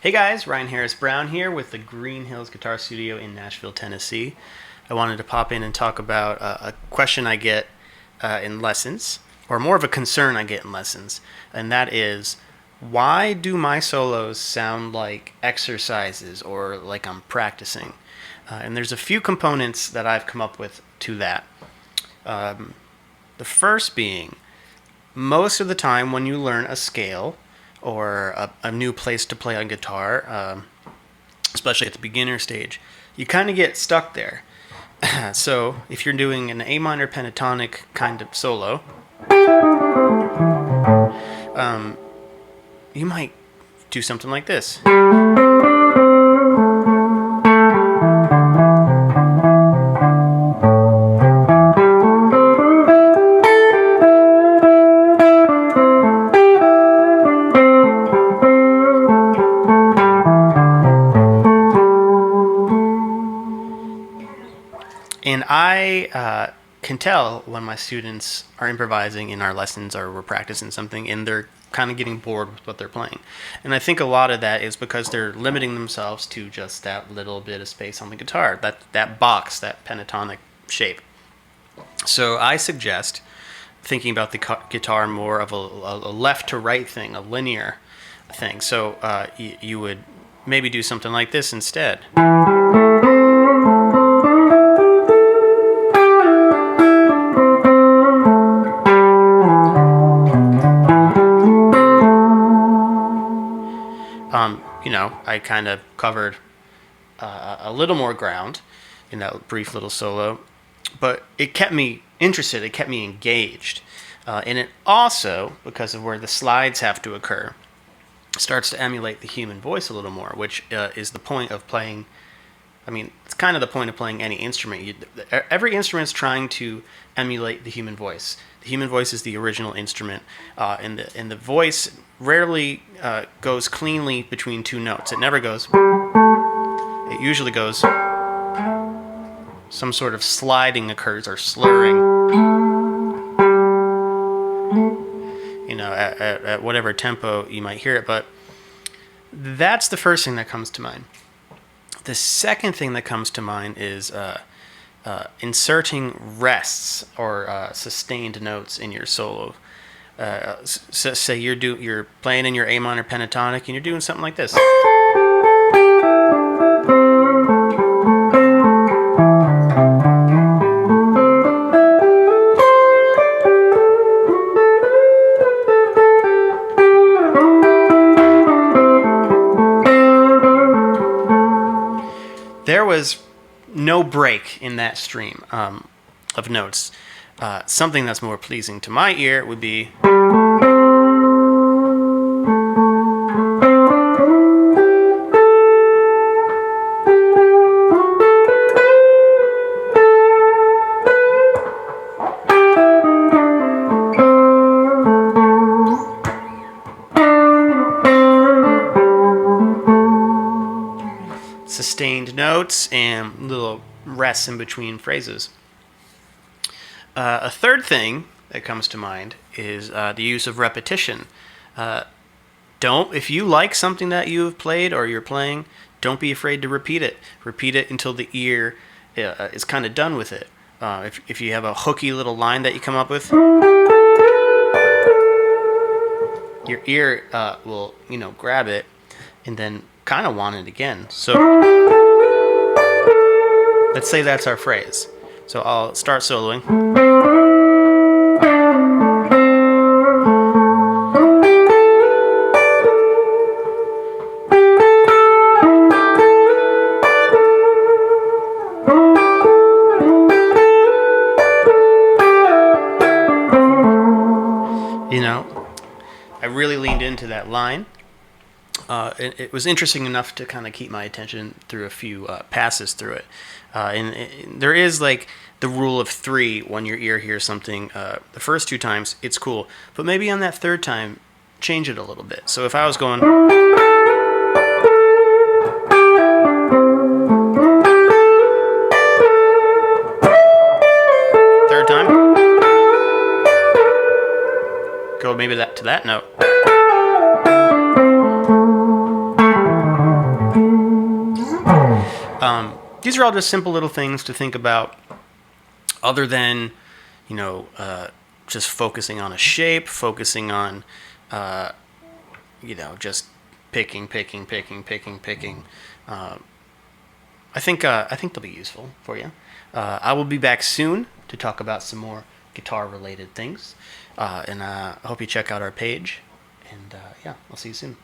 Hey guys, Ryan Harris Brown here with the Green Hills Guitar Studio in Nashville, Tennessee. I wanted to pop in and talk about a question I get in lessons, or more of a concern I get in lessons, and that is, why do my solos sound like exercises or like I'm practicing? And there's a few components that I've come up with to that. The first being, most of the time when you learn a scale or a new place to play on guitar, especially at the beginner stage, you kind of get stuck there. So if you're doing an A minor pentatonic kind of solo, you might do something like this. And I can tell when my students are improvising in our lessons or we're practicing something and they're kind of getting bored with what they're playing. And I think a lot of that is because they're limiting themselves to just that little bit of space on the guitar, that box, that pentatonic shape. So I suggest thinking about the guitar more of a left to right thing, a linear thing. So you would maybe do something like this instead. I kind of covered a little more ground in that brief little solo, but it kept me interested, it kept me engaged. And it also, because of where the slides have to occur, starts to emulate the human voice a little more, which is the point of playing. I mean, it's kind of the point of playing any instrument. Every instrument's trying to emulate the human voice. The human voice is the original instrument, and the voice rarely goes cleanly between two notes. It never goes. It usually goes. Some sort of sliding occurs or slurring. At whatever tempo you might hear it, but that's the first thing that comes to mind. The second thing that comes to mind is inserting rests or sustained notes in your solo. So say you're playing in your A minor pentatonic and you're doing something like this. There was no break in that stream of notes. Something that's more pleasing to my ear would be sustained notes and little rests in between phrases. A third thing that comes to mind is the use of repetition. If you like something that you have played or you're playing, don't be afraid to repeat it. Repeat it until the ear is kind of done with it. If you have a hooky little line that you come up with, your ear will grab it and then kind of want it again. So let's say that's our phrase. So I'll start soloing. I really leaned into that line. It was interesting enough to kind of keep my attention through a few passes through it. And there is like the rule of three when your ear hears something. The first two times, it's cool. But maybe on that third time, change it a little bit. So if I was going... third time, go maybe to that note. These are all just simple little things to think about, other than, just focusing on a shape, focusing on, just picking. I think they'll be useful for you. I will be back soon to talk about some more guitar-related things, and I hope you check out our page. And yeah, I'll see you soon.